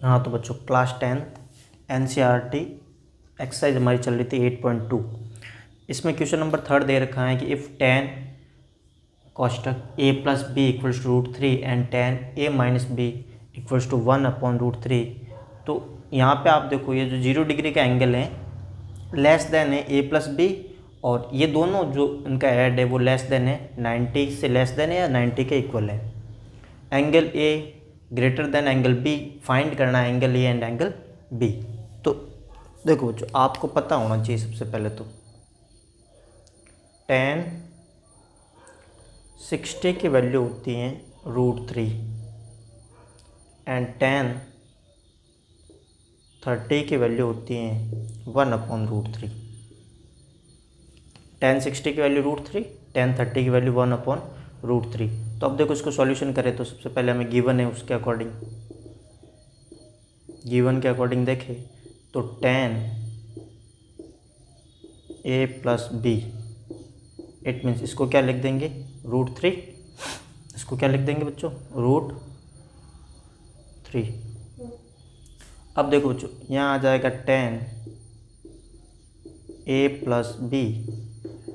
हाँ तो बच्चों क्लास 10 NCERT एक्सरसाइज हमारी चल रही थी 8.2। इसमें क्वेश्चन नंबर 3 दे रखा है कि इफ़ tan कोष्टक a plus B equals to √3 and tan a minus B equals to 1/√3। तो यहाँ पे आप देखो ये जो 0 डिग्री का एंगल है लेस देन है a प्लस बी, और ये दोनों जो इनका ऐड है वो लेस देन है 90 से लेस देन है या 90 के इक्वल है। Angle a greater than angle b find करना है, angle a and angle b। तो देखो बच्चों आपको पता होना चाहिए सबसे पहले तो tan 60 की वैल्यू होती है √3 एंड tan 30 की वैल्यू होती है 1/√3। tan 60 की वैल्यू √3, tan 30 की वैल्यू 1/√3। तो अब देखो इसको सॉल्यूशन करें तो सबसे पहले हमें गिवन है उसके अकॉर्डिंग, गिवन के अकॉर्डिंग देखें तो tan a plus B, it means इसको क्या लिख देंगे √3, इसको क्या लिख देंगे बच्चों √3। अब देखो बच्चों यहाँ आ जाएगा tan a plus B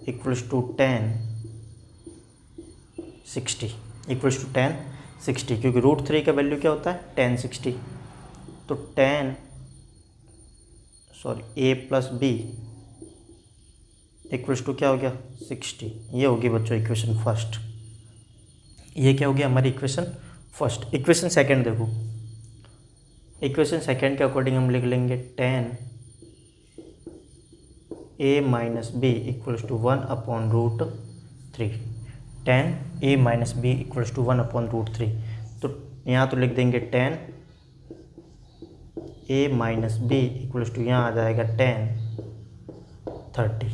equals to tan 60 equals to tan 60, क्योंकि √3 का वैल्यू क्या होता है tan 60। तो a plus B equals to क्या हो गया 60। ये होगी बच्चों इक्वेशन फर्स्ट, ये क्या हो गया हमारी इक्वेशन फर्स्ट। इक्वेशन सेकंड देखो, इक्वेशन सेकंड के अकॉर्डिंग हम लिख लेंगे tan a minus B equals to 1/√3, tan a minus B equals to 1/√3। तो यहाँ तो लिख देंगे tan a minus B equals to यहाँ आ जाएगा tan 30।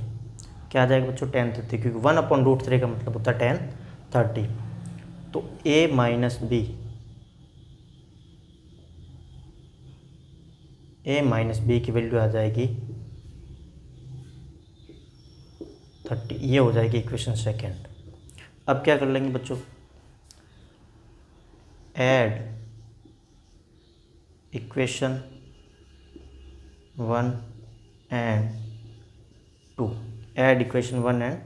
क्या आ जाएगा बच्चों tan 30, क्योंकि 1/√3 का मतलब होता है tan 30। तो a माइनस बी की वैल्यू आ जाएगी 30। ये हो जाएगी इक्वेशन सेकंड। अब क्या कर लेंगे बच्चों, add equation 1 and 2, add equation 1 and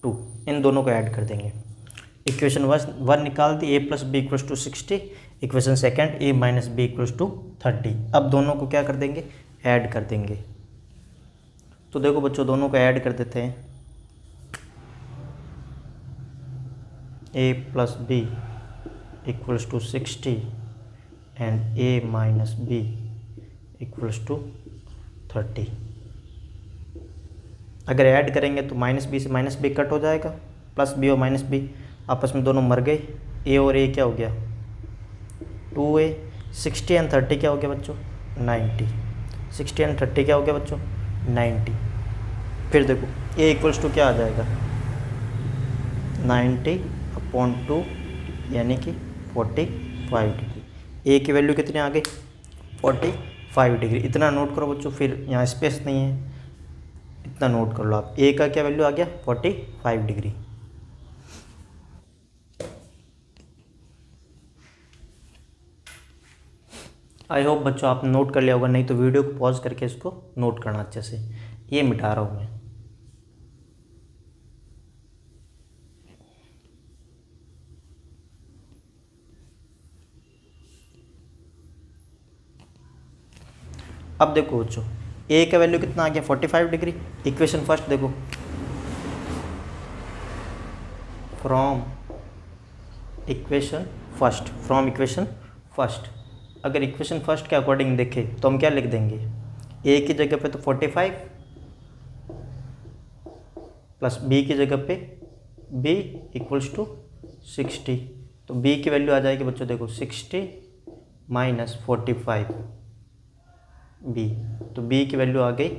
2, इन दोनों को ऐड कर देंगे। इक्वेशन 1 निकाल दी, a plus B equals to 60, equation second a minus B equals to 30। अब दोनों को क्या कर देंगे ऐड कर देंगे। तो देखो बच्चों दोनों को ऐड कर देते हैं, a plus B equals to 60 and a minus B equals to 30। अगर ऐड करेंगे तो माइनस बी से माइनस बी कट हो जाएगा, प्लस बी और माइनस बी आपस में दोनों मर गए, a और a क्या हो गया 2a। 60 एंड 30 क्या हो गया बच्चों 90, 60 एंड 30 क्या हो गया बच्चों 90। फिर देखो a इक्वल्स टू क्या आ जाएगा 90/2 यानी कि 45 डिग्री। a की वैल्यू कितनी आ गई 45 डिग्री। इतना नोट करो बच्चों, फिर यहाँ स्पेस नहीं है, इतना नोट कर लो आप। a का क्या वैल्यू आ गया 45 डिग्री। आई होप बच्चों आपने नोट कर लिया होगा, नहीं तो वीडियो को पॉज करके इसको नोट करना अच्छे से। ये मिटा रहा हूँ मैं। अब देखो बच्चों a का वैल्यू कितना आ गया 45 डिग्री। इक्वेशन फर्स्ट देखो, फ्रॉम इक्वेशन फर्स्ट, अगर इक्वेशन फर्स्ट के अकॉर्डिंग देखें तो हम क्या लिख देंगे, a की जगह पे तो 45 प्लस b की जगह पे b इक्वल्स टू 60। तो b की वैल्यू आ जाएगी बच्चों देखो 60 माइनस 45 b, तो b की वैल्यू आ गई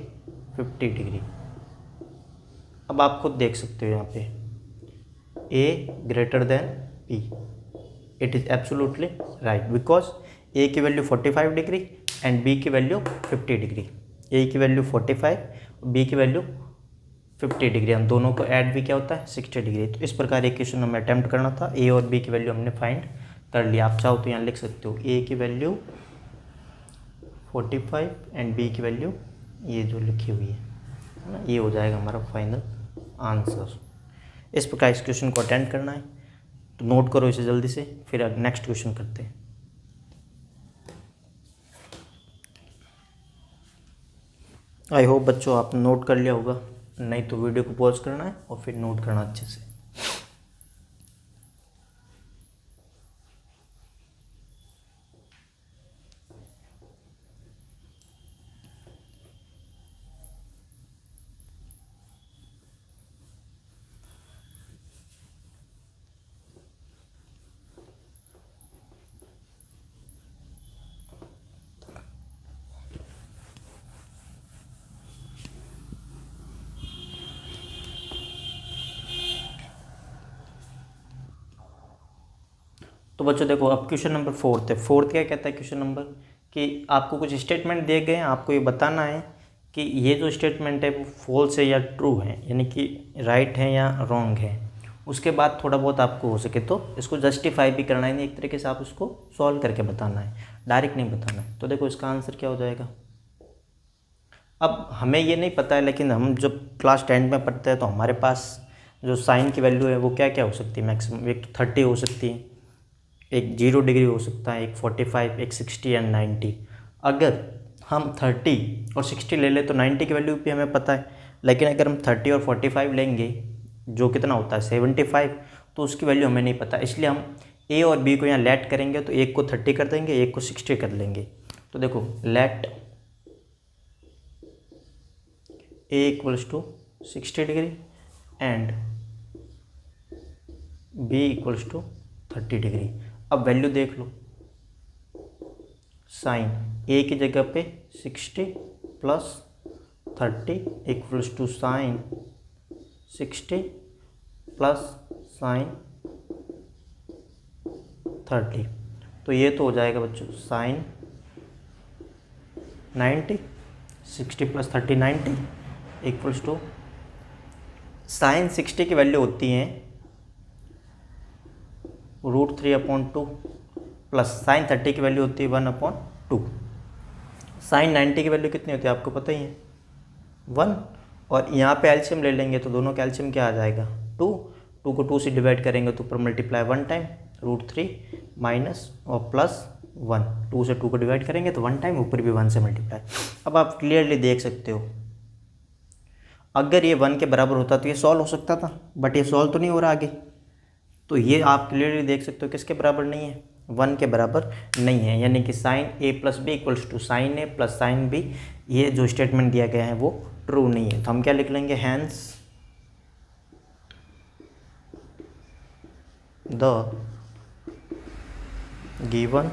50 डिग्री। अब आप खुद देख सकते हो यहाँ पे a greater than b, it is absolutely right because a की वैल्यू 45 डिग्री एंड b की वैल्यू 50 डिग्री। a की वैल्यू 45, b की वैल्यू 50 डिग्री, हम दोनों को ऐड भी क्या होता है 60 डिग्री। तो इस प्रकार एक क्वेश्चन हमें अटैम्प्ट करना था। a और b की वैल्यू हमने फाइंड कर लिया। आप चाहो तो यहाँ लिख सकते हो a की वैल्यू 45 एंड बी की वैल्यू ये जो लिखी हुई है ना, ये हो जाएगा हमारा फाइनल आंसर। इस प्रकार इस क्वेश्चन को अटेंड करना है, तो नोट करो इसे जल्दी से, फिर नेक्स्ट क्वेश्चन करते हैं। आई होप बच्चों आपने नोट कर लिया होगा, नहीं तो वीडियो को पॉज करना है और फिर नोट करना अच्छे से। तो बच्चों देखो, अब क्वेश्चन नंबर 4 है। 4 क्या कहता है क्वेश्चन नंबर, कि आपको कुछ स्टेटमेंट दिए गए हैं, आपको ये बताना है कि ये जो स्टेटमेंट है वो फॉल्स है या ट्रू है, यानी कि राइट है या रॉन्ग है। उसके बाद थोड़ा बहुत आपको हो सके तो इसको जस्टिफाई भी करना है, नहीं एक तरीके से आप उसको सॉल्व करके बताना है, डायरेक्ट नहीं बताना है। तो देखो इसका आंसर क्या हो जाएगा। अब हमें ये नहीं पता है, लेकिन हम जब क्लास 10 में पढ़ते हैं तो हमारे पास जो साइन की वैल्यू है वो क्या क्या हो सकती है मैक्सिमम। एक तो 30 हो सकती है, एक 0 डिग्री हो सकता है, एक 45, एक 60 एंड 90। अगर हम 30 और 60 ले लें तो 90 की वैल्यू भी हमें पता है, लेकिन अगर हम 30 और 45 लेंगे जो कितना होता है 75, तो उसकी वैल्यू हमें नहीं पता। इसलिए हम ए और बी को यहाँ लेट करेंगे, तो एक को 30 कर देंगे, एक को 60 कर लेंगे। तो देखो let A equals to 60 degree and B equals to 30 degree. अब वैल्यू देख लो, साइन ए की जगह पे 60 plus 30 equals to sine 60 plus sine 30। तो ये तो हो जाएगा बच्चों sine 90, 60 plus 30 90 equals to sine 60 की वैल्यू होती है √3/2 प्लस साइन 30 की वैल्यू होती है 1/2। साइन 90 की वैल्यू कितनी होती है आपको पता ही है 1, और यहाँ पे एलसीएम ले लेंगे तो दोनों का एलसीएम क्या आ जाएगा 2। 2 को 2 से डिवाइड करेंगे तो ऊपर मल्टीप्लाई 1 टाइम √3 माइनस और प्लस 1। 2 से 2 को डिवाइड करेंगे तो 1 टाइम, ऊपर भी 1 से मल्टीप्लाई। अब आप क्लियरली देख सकते हो, अगर ये 1 के बराबर होता तो ये सॉल्व हो सकता था, बट ये सॉल्व तो नहीं हो रहा आगे। तो ये आप क्लियरली देख सकते हो किसके बराबर नहीं है, 1 के बराबर नहीं है, यानी कि sine A plus B equals to sine A plus sine B, ये जो स्टेटमेंट दिया गया है वो ट्रू नहीं है। तो हम क्या लिख लेंगे, hence the given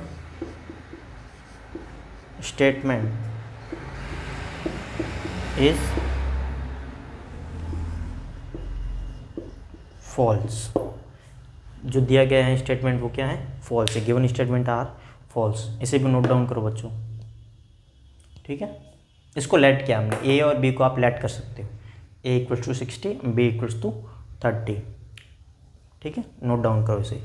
statement is false. जो दिया गया है स्टेटमेंट वो क्या है, फॉल्स है। Given statement are false. इसे भी नोट डाउन करो बच्चों, ठीक है। इसको लेट किया हमने, ए और बी को आप लेट कर सकते हो, A equals to 60, B equals to 30, ठीक है। नोट डाउन करो इसे।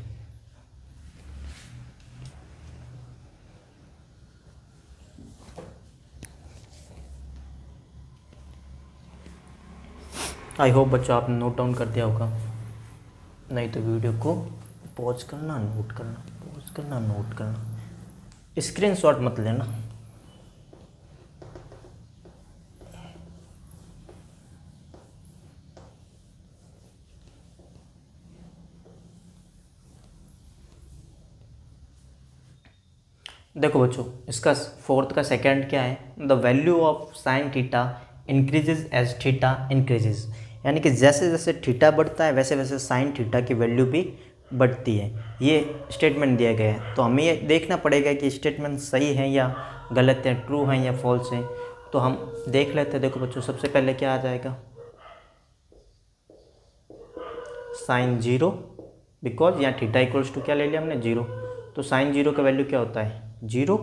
आई होप बच्चों आपने नोट डाउन कर दिया होगा, नहीं तो वीडियो को पॉज करना, नोट करना, पॉज करना, नोट करना, स्क्रीनशॉट मत लेना। देखो बच्चों, इसका 4th का सेकंड क्या है, the value of sine theta increases as theta increases, यानी कि जैसे जैसे थीटा बढ़ता है वैसे वैसे साइन थीटा की वैल्यू भी बढ़ती है। ये स्टेटमेंट दिया गया है, तो हमें ये देखना पड़ेगा कि स्टेटमेंट सही है या गलत है, ट्रू है या फॉल्स है। तो हम देख लेते हैं। देखो बच्चों, सबसे पहले क्या आ जाएगा, साइन 0, बिकॉज यहाँ थीटा इक्वल्स टू क्या ले लिया हमने 0, तो साइन 0 का वैल्यू क्या होता है 0।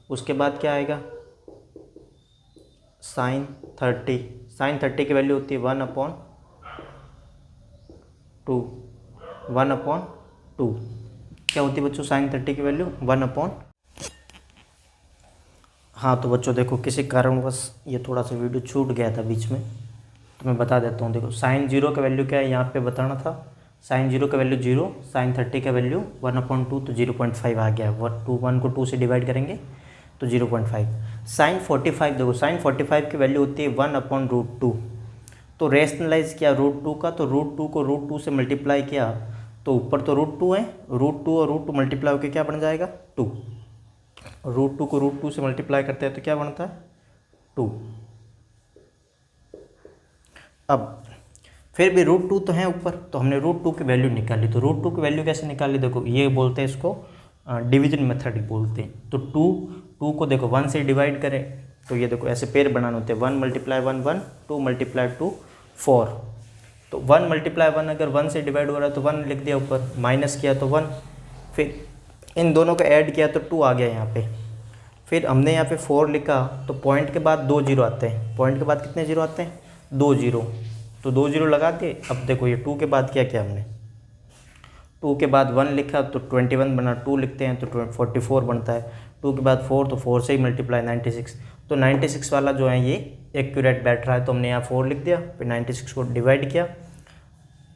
उसके बाद क्या आएगा, साइन 30, साइन 30 की वैल्यू होती है 1/2, 1/2। क्या होती है बच्चों साइन 30 की वैल्यू 1/। हाँ तो बच्चों देखो किसी कारणवश ये थोड़ा सा वीडियो छूट गया था बीच में, तो मैं बता देता हूँ। देखो साइन 0 का वैल्यू क्या है यहाँ पे बताना था। साइन 0 का वैल्यू 0, साइन 30 का वैल्यू 1/2 तो 0.5 आ गया। 1 को 2 से डिवाइड करेंगे तो 0.5। साइन 45 देखो, साइन 45 की वैल्यू होती है 1/√2। तो रेशनलाइज किया √2 का, तो √2 को √2 से मल्टीप्लाई किया तो ऊपर तो √2 है, √2 और √2 मल्टीप्लाई होकर क्या बन जाएगा 2। √2 को √2 से मल्टीप्लाई करते हैं तो क्या बनता है 2। अब फिर भी √2 तो है ऊपर, तो हमने √2 की वैल्यू निकाली। तो √2 की वैल्यू कैसे निकाली, देखो ये बोलते हैं इसको डिवीजन मेथड बोलते हैं। तो 2 को देखो 1 से डिवाइड करें तो ये देखो ऐसे पेयर बनाने होते हैं, 1 × 1 1, 2 × 2 4। तो 1 × 1 अगर 1 से डिवाइड हो रहा है तो 1 लिख दिया ऊपर, माइनस किया तो 1, फिर इन दोनों को ऐड किया तो 2 आ गया यहाँ पे। फिर हमने यहाँ पे 4 लिखा तो पॉइंट के बाद 2 जीरो आते हैं। पॉइंट के बाद कितने जीरो आते हैं 2 जीरो, तो 2 जीरो लगा दिए। अब देखो ये 2 के बाद क्या किया हमने, 2 के बाद 1 लिखा तो 21 बना, 2 लिखते हैं तो 44 बनता है। 2 के बाद 4 तो 4 से ही मल्टीप्लाई 96। तो 96 वाला जो है ये एक्यूरेट बैठ रहा है, तो हमने यहाँ 4 लिख दिया। फिर 96 को डिवाइड किया,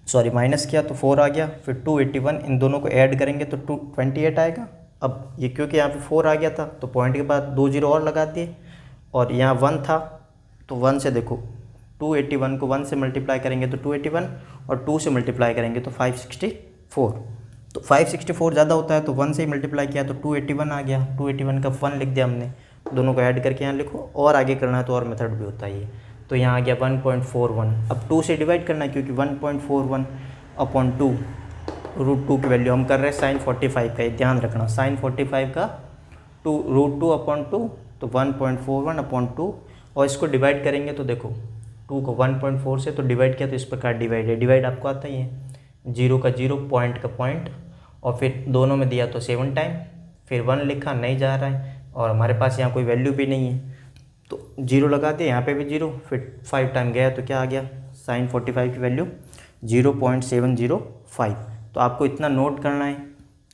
सॉरी माइनस किया तो 4 आ गया। फिर 281, इन दोनों को ऐड करेंगे तो 228 आएगा। अब ये क्योंकि यहाँ पे 4 आ गया था तो पॉइंट के बाद 2 जीरो और लगा दिए, और यहाँ 1 था तो 1 से देखो 281 को 1 से मल्टीप्लाई करेंगे तो 281, और 2 से मल्टीप्लाई करेंगे तो 564। तो 564 ज़्यादा होता है तो 1 से ही मल्टीप्लाई किया तो 281 आ गया। 281 का 1 लिख दिया हमने, दोनों को ऐड करके यहाँ लिखो, और आगे करना है तो और मेथड भी होता है ये। तो यहाँ आ गया 1.41। अब 2 से डिवाइड करना है क्योंकि 1.41/2 √2 की वैल्यू हम कर रहे हैं साइन 45 का, ये ध्यान रखना। साइन 45 का √2/2 तो 1.41/2, और इसको डिवाइड करेंगे तो देखो 2 को 1.4 से तो डिवाइड किया तो इस प्रकार डिवाइड है। डिवाइड आपको आता ही है, 0 का 0, पॉइंट का पॉइंट, और फिर दोनों में दिया तो 7 टाइम। फिर 1 लिखा, नहीं जा रहा है, और हमारे पास यहाँ कोई वैल्यू भी नहीं है तो 0 लगा दिया, यहाँ पे भी 0। फिर 5 टाइम गया तो क्या आ गया, साइन 45 की वैल्यू 0.705। तो आपको इतना नोट करना है,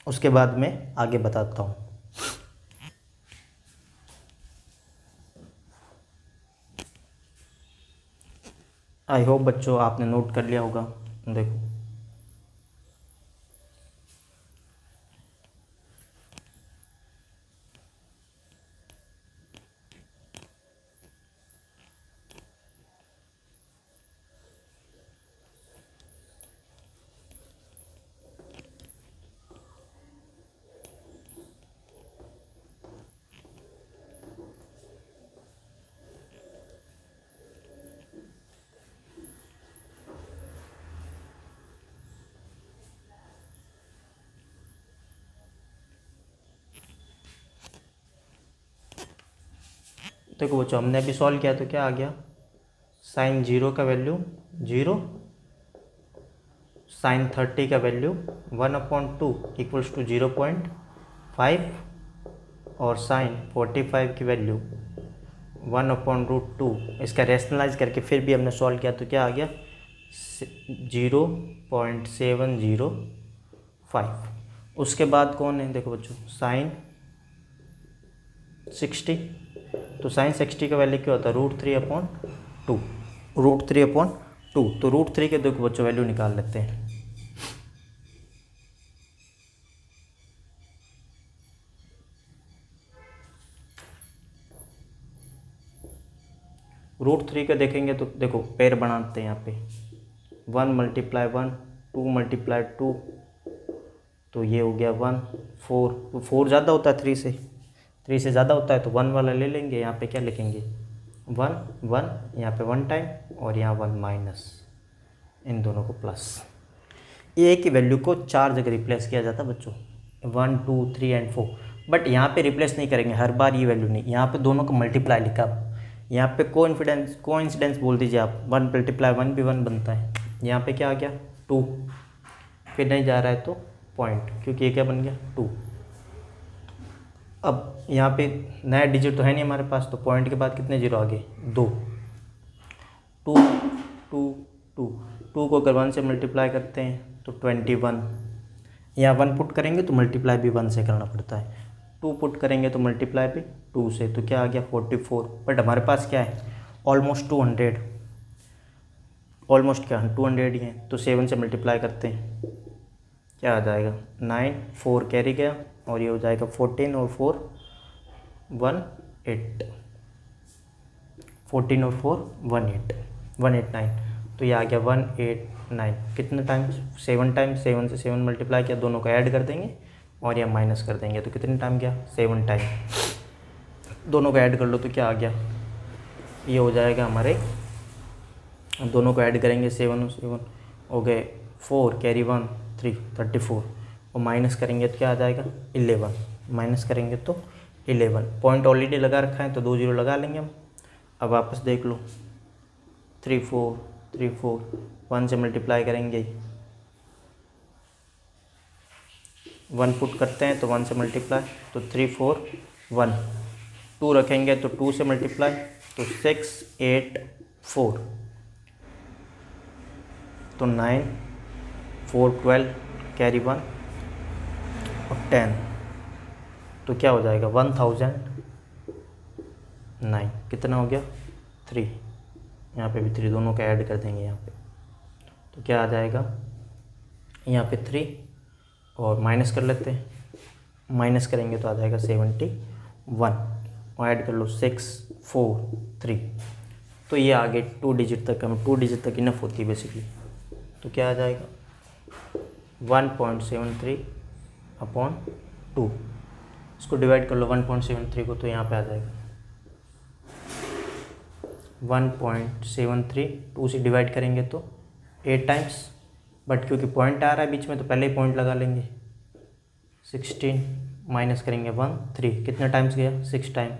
उसके बाद मैं आगे बताता हूँ। आई होप बच्चों आपने नोट कर लिया होगा। देखो देखो बच्चों हमने अभी सॉल्व किया तो क्या आ गया, साइन 0 का वैल्यू 0, साइन 30 का वैल्यू 1/2 इक्वल्स टू 0.5, और साइन 45 की वैल्यू 1/√2। इसका रेशनलाइज करके फिर भी हमने सॉल्व किया तो क्या आ गया 0.705। उसके बाद कौन है, देखो बच्चों साइन 60। तो साइन 60 का वैल्यू क्या होता है √3/2, √3/2। तो √3 के देखो बच्चों वैल्यू निकाल लेते हैं। √3 का देखेंगे तो देखो पेयर बनाते हैं यहाँ पे, 1 × 1, 2 × 2, तो ये हो गया 1, 4 ज़्यादा होता है 3 से ज़्यादा होता है तो 1 वाला ले लेंगे। यहाँ पे क्या लिखेंगे 1 1, यहाँ पे 1 टाइम, और यहाँ 1 माइनस, इन दोनों को प्लस। ए की वैल्यू को 4 जगह रिप्लेस किया जाता है बच्चों, 1 2 3 एंड 4। बट यहाँ पे रिप्लेस नहीं करेंगे हर बार ये वैल्यू नहीं, यहाँ पे दोनों को मल्टीप्लाई लिखा। यहाँ पे कोइंसिडेंस बोल दीजिए आप, 1 × 1 भी 1 बनता है। यहाँ पे क्या आ गया 2, फिर नहीं जा रहा है तो पॉइंट, क्योंकि ये क्या बन गया 2। अब यहाँ पे नया डिजिट तो है नहीं हमारे पास, तो पॉइंट के बाद कितने जीरो आ गए 2। 2 2 2 2 को अगर 1 से मल्टीप्लाई करते हैं तो 21, यहाँ 1 पुट करेंगे तो मल्टीप्लाई भी 1 से करना पड़ता है। 2 पुट करेंगे तो मल्टीप्लाई पे 2 से, तो क्या आ गया 44। बट हमारे पास क्या है ऑलमोस्ट 200, ऑलमोस्ट क्या 200 ही है, तो 7 से मल्टीप्लाई करते हैं, क्या आ जाएगा 9, 4 कैरी गया और ये हो जाएगा 14 और 4 18, 14 और 4 18, 189, तो ये आ गया 189। कितने टाइम्स 7 टाइम्स, 7 से 7 मल्टीप्लाई किया, दोनों को ऐड कर देंगे और या माइनस कर देंगे, तो कितने टाइम गया 7 टाइम, दोनों को ऐड कर लो तो क्या आ गया, ये हो जाएगा हमारे, दोनों को ऐड करेंगे 7 और 7 हो गए 4 कैरी 1 3 34 और माइनस करेंगे तो क्या आ जाएगा 11, माइनस करेंगे तो 11। पॉइंट ऑलरेडी लगा रखा है तो 2 0 लगा लेंगे हम। अब वापस देख लो 3 4 3 4, 1 से मल्टीप्लाई करेंगे, 1 पुट करते हैं तो 1 से मल्टीप्लाई तो 3 4 1, 2 रखेंगे तो 2 से मल्टीप्लाई तो 6 8 4, तो 9 4 12 कैरी 1 और 10, तो क्या हो जाएगा 1009। कितना हो गया 3, यहाँ पे भी 3, दोनों का ऐड कर देंगे यहाँ पे, तो क्या आ जाएगा यहाँ पे 3 और माइनस कर लेते हैं, माइनस करेंगे तो आ जाएगा 71 और ऐड कर लो 6 4 3, तो ये आगे 2 डिजिट तक, हमें 2 डिजिट तक इनफ होती है बेसिकली, तो क्या आ जाएगा 1.73 अपॉन 2, इसको डिवाइड कर लो 1.73 को, तो यहाँ पे आ जाएगा 1.73, 2 से डिवाइड करेंगे तो 8 टाइम्स, बट क्योंकि पॉइंट आ रहा है बीच में तो पहले ही पॉइंट लगा लेंगे, 16 माइनस करेंगे 1 3, कितने टाइम्स गया 6 टाइम,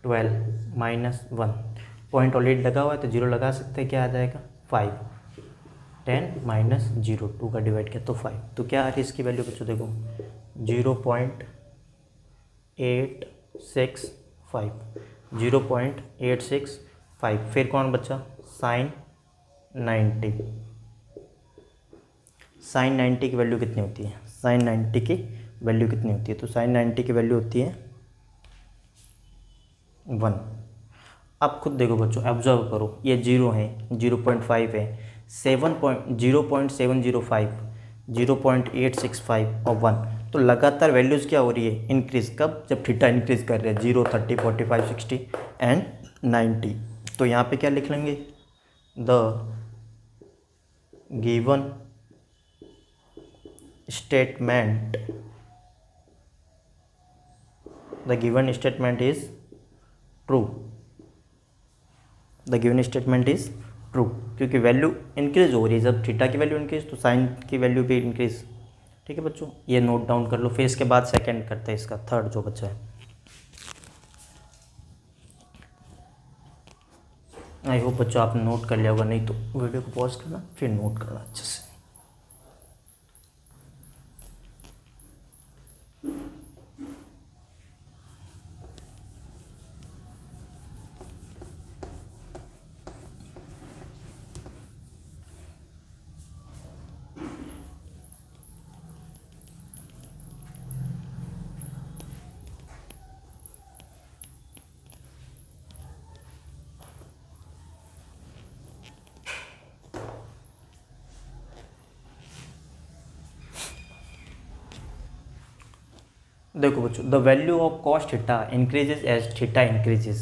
12 माइनस 1, पॉइंट ऑलरेडी लगा हुआ है तो 0 लगा सकते हैं, क्या आ जाएगा 5, 10 माइनस 0, 2 का डिवाइड किया तो 5, तो क्या आ रही है इसकी वैल्यू बच्चों देखो 0.865, 0.865। फिर कौन बचा साइन 90, साइन 90 की वैल्यू कितनी होती है, साइन 90 की वैल्यू कितनी होती है, तो साइन 90 की वैल्यू होती है 1। अब खुद देखो बच्चों, ऑब्जर्व करो, ये 0 है, 0.5 है, 0.705, 0.865 और 1, तो लगातार वैल्यूज़ क्या हो रही है इंक्रीज़, कब जब थीटा इंक्रीज़ कर रहे हैं 0 30 45 60 एंड 90, तो यहाँ पे क्या लिख लेंगे the given statement, the given statement is true, the given statement is true, क्योंकि वैल्यू इंक्रीज हो रही है, जब थीटा की वैल्यू इंक्रीज तो साइन की वैल्यू भी इंक्रीज। ठीक है बच्चों, ये नोट डाउन कर लो, फिर इसके बाद सेकंड करते हैं, इसका थर्ड जो बच्चा है। आई होप बच्चों आपने नोट कर लिया होगा, नहीं तो वीडियो को पॉज करना फिर नोट करना अच्छे से। देखो बच्चों, the value of cos theta increases as theta increases.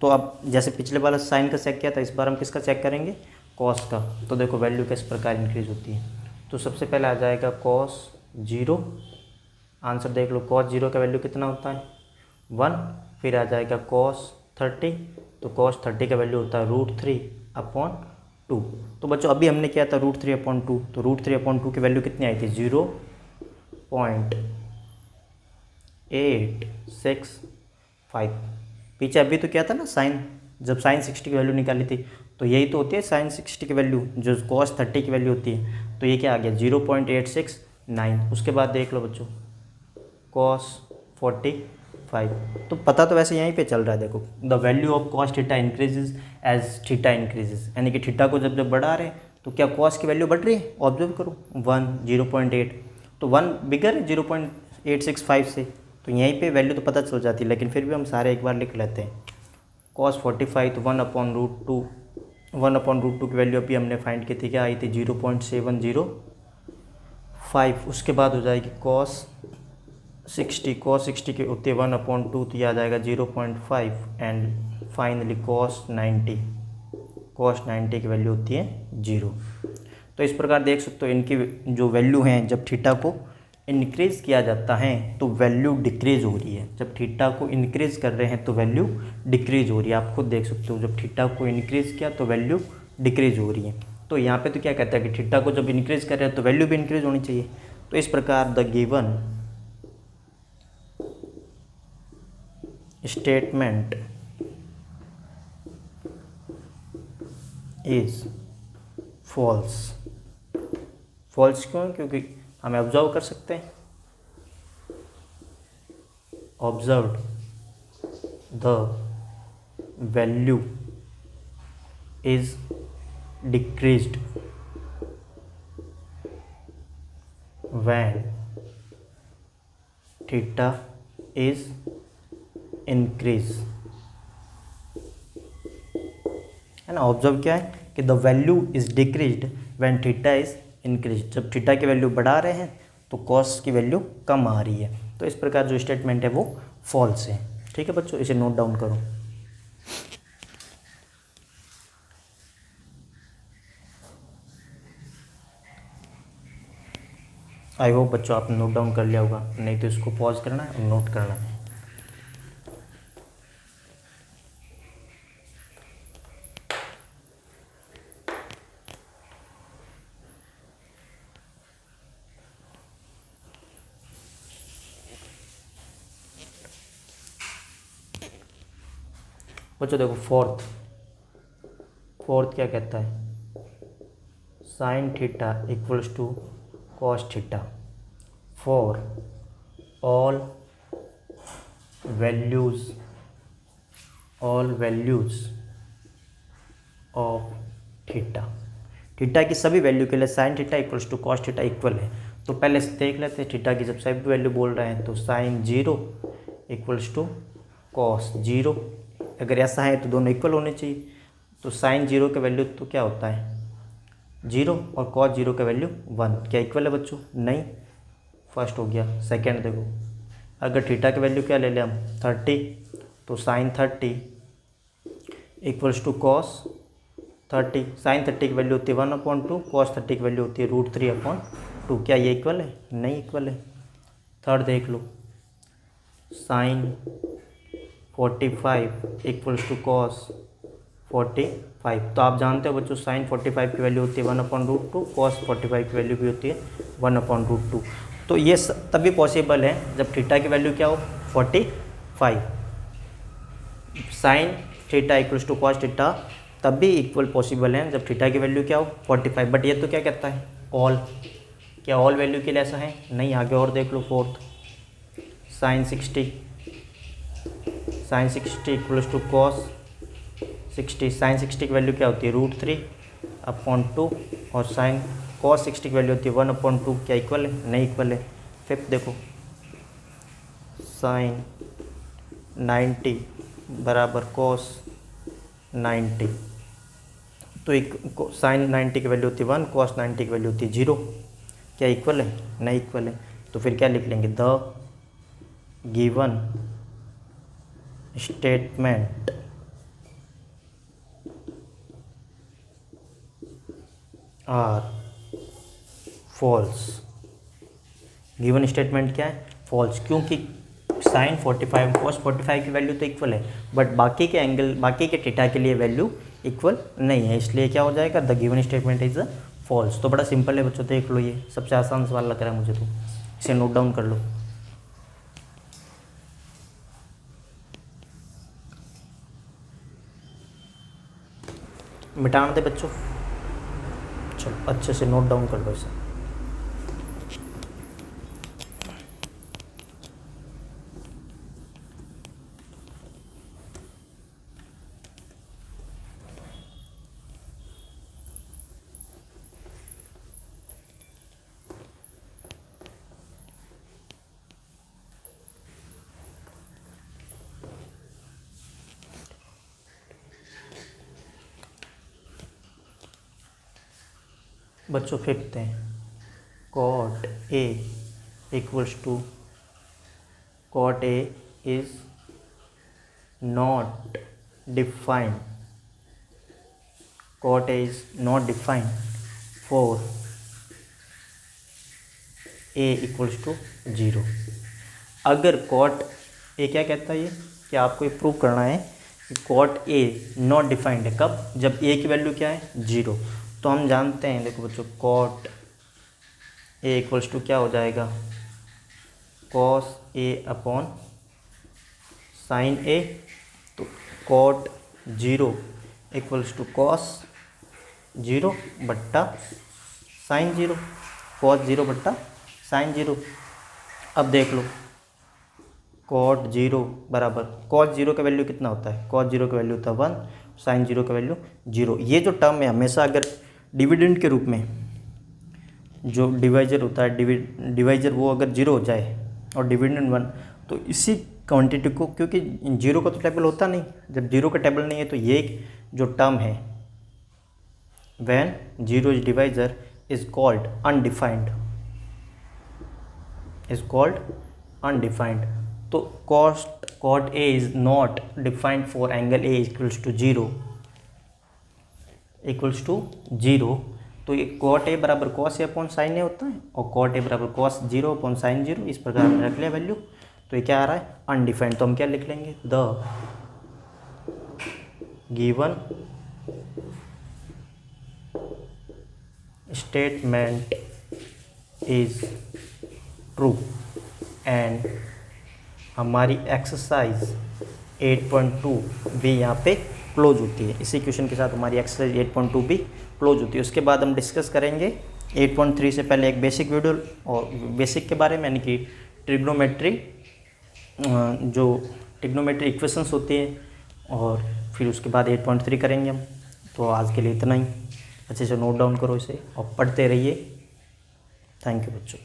तो अब जैसे पिछले बार साइन का चेक किया था, इस बार हम किसका चेक करेंगे, कॉस का। तो देखो वैल्यू किस प्रकार इंक्रीज होती है, तो सबसे पहले आ जाएगा कॉस 0, आंसर देख लो, कॉस 0 का वैल्यू कितना होता है 1। फिर आ जाएगा कॉस 30, तो कॉस 30 का वैल्यू होता है √3/2। तो बच्चों अभी हमने किया था √3/2, तो √3/2 की वैल्यू कितनी आई थी 0.865। पीछे अभी तो क्या था ना साइन, जब साइन 60 की वैल्यू निकाली थी, तो यही तो होती है साइन 60 की वैल्यू, जो कॉस 30 की वैल्यू होती है। तो ये क्या आ गया 0.869। उसके बाद देख लो बच्चों कॉस 45, तो पता तो वैसे यहीं पे चल रहा है। देखो the value of cos theta increases as theta increases, यानी कि थीटा को जब जब बढ़ा रहे हैं तो क्या कॉस की वैल्यू बढ़ रही है। ऑब्जर्व करो 1 0.8, तो 1 बिगर है 0.865 से, तो यहीं पे वैल्यू तो पता चल जाती है, लेकिन फिर भी हम सारे एक बार लिख लेते हैं। cos 45 तो 1/√2, 1/√2 की वैल्यू अभी हमने फाइंड की थी, क्या आई थी 0.705। उसके बाद हो जाएगी cos 60 के होते 1/2 तो यह आ जाएगा 0.5 एंड फाइनली cos 90 की वैल्यू होती है 0। तो इस प्रकार देख सकते हो इनकी जो वैल्यू हैं, जब थीटा को इंक्रीज़ किया जाता है तो वैल्यू डिक्रीज़ हो रही है, जब थीटा को इंक्रीज़ कर रहे हैं तो वैल्यू डिक्रीज़ हो रही है। आप खुद देख सकते हो जब थीटा को इंक्रीज़ किया तो वैल्यू डिक्रीज़ हो रही है। तो यहाँ पे तो क्या कहता है कि थीटा को जब इंक्रीज़ कर रहे हैं तो वैल्यू भी इंक्रीज़ होनी चाहिए। तो इस प्रकार the given statement is false. False क्यों? क्योंकि हमें ऑब्जर्व कर सकते हैं, observed the value is decreased when theta is increase, है ना। ऑब्जर्व क्या है कि the value is decreased when theta is increase, जब थीटा की वैल्यू बढ़ा रहे हैं तो कॉस की वैल्यू कम आ रही है। तो इस प्रकार जो स्टेटमेंट है वो फॉल्स है। ठीक है बच्चों, इसे नोट डाउन करो। आई होप बच्चों आपने नोट डाउन कर लिया होगा, नहीं तो इसको पॉज करना है और नोट करना है। बच्चों देखो फोर्थ क्या कहता है, sine theta equals to cos theta for all values of theta. Theta की सभी वैल्यू के लिए sine theta equals to cos theta equal है। तो पहले से देख लेते हैं, थीटा की जब सभी वैल्यू बोल रहे हैं तो साइन 0 इक्वल्स टू कॉस 0, अगर ऐसा है तो दोनों इक्वल होने चाहिए। तो साइन 0 का वैल्यू तो क्या होता है 0 और कॉस 0 का वैल्यू 1, क्या इक्वल है बच्चों? नहीं। फर्स्ट हो गया। सेकेंड देखो, अगर थीटा की वैल्यू क्या ले लें हम 30, तो sine 30 equals to cos 30। Sine 30 की वैल्यू होती है 1/2, कॉस 30 की वैल्यू होती है √3/2, क्या ये इक्वल है? नहीं इक्वल है। थर्ड देख लो, साइन 45 इक्वल्स टू कॉस 45। तो आप जानते हो बच्चों साइन 45 की वैल्यू होती है 1/√2, कॉस 45 की वैल्यू भी होती है 1/√2। तो ये तभी पॉसिबल है जब थीटा की वैल्यू क्या हो 45। Sine theta equals to cos theta तब भी इक्वल पॉसिबल है जब थीटा की वैल्यू क्या हो 45। बट ये तो क्या कहता है ऑल, क्या ऑल वैल्यू के लिए ऐसा है? नहीं। आगे और देख लो, fourth sine 60 equals to cos 60। Sine 60 की वैल्यू क्या होती है √3/2 और साइन कॉस 60 की वैल्यू होती है 1/2, क्या इक्वल है? नहीं इक्वल है। फिफ्थ देखो, साइन 90 बराबर कॉस 90, तो एक साइन 90 की वैल्यू होती है 1, कॉस 90 की वैल्यू होती है 0, क्या इक्वल है? नहीं इक्वल है। तो फिर क्या लिख लेंगे, the given statement are false. Given statement क्या है? फॉल्स, क्योंकि साइन 45 कॉस 45 की वैल्यू तो इक्वल है, बट बाकी के एंगल, बाकी के थीटा के लिए वैल्यू इक्वल नहीं है, इसलिए क्या हो जाएगा, the given statement is false. तो बड़ा सिंपल है बच्चों, देख लो, ये सबसे आसान सवाल लग रहा है मुझे, तो इसे नोट डाउन कर लो। मिटाना दे बच्चों, चलो अच्छे से नोट डाउन कर लो इसे। बच्चों फिफ्थ है, cot A equals to cot A is not defined, cot A is not defined for A equals to 0। अगर कॉट ए क्या कहता है ये कि आपको ये प्रूव करना है कि कॉट ए नॉट डिफाइंड है, कब? जब ए की वैल्यू क्या है 0। तो हम जानते हैं, देखो बच्चों, कॉट ए इक्वल्स टू क्या हो जाएगा, कॉस ए अपॉन साइन ए। तो कॉट 0 इक्वल्स टू कॉस 0 बट्टा साइन 0, कॉस 0 बट्टा साइन 0। अब देख लो, कॉट 0 बराबर कॉस 0 का वैल्यू कितना होता है, कॉस 0 का वैल्यू होता है 1, साइन 0 का वैल्यू 0। ये जो टर्म है हमेशा अगर डिविडेंड के रूप में जो डिवाइजर होता है, डिवाइजर वो अगर 0 हो जाए और डिविडेंड 1, तो इसी क्वांटिटी को, क्योंकि 0 का तो टेबल होता नहीं, जब 0 का टेबल नहीं है तो ये जो टर्म है when 0 is divisor is called undefined, is called undefined. तो cot A is not defined for angle A equals to 0, equals to 0। तो ये कॉट ए बराबर cos A upon sine A होता है, और कॉट ए बराबर cos 0 upon sine 0, इस प्रकार हमने रख लिया वैल्यू। तो ये क्या आ रहा है, अनडिफाइंड। तो हम क्या लिख लेंगे, the given statement is true and हमारी एक्सरसाइज 8.2 भी यहाँ पे क्लोज होती है। इसी क्वेश्चन के साथ हमारी एक्सरसाइज 8.2 भी क्लोज होती है। उसके बाद हम डिस्कस करेंगे 8.3 से पहले एक बेसिक वीडियो और बेसिक के बारे में, यानी कि ट्रिग्नोमेट्री, जो ट्रिग्नोमेट्री इक्वेशंस होती है, और फिर उसके बाद 8.3 करेंगे हम। तो आज के लिए इतना ही, अच्छे से नोट डाउन करो इसे और पढ़ते रहिए। थैंक यू बच्चों।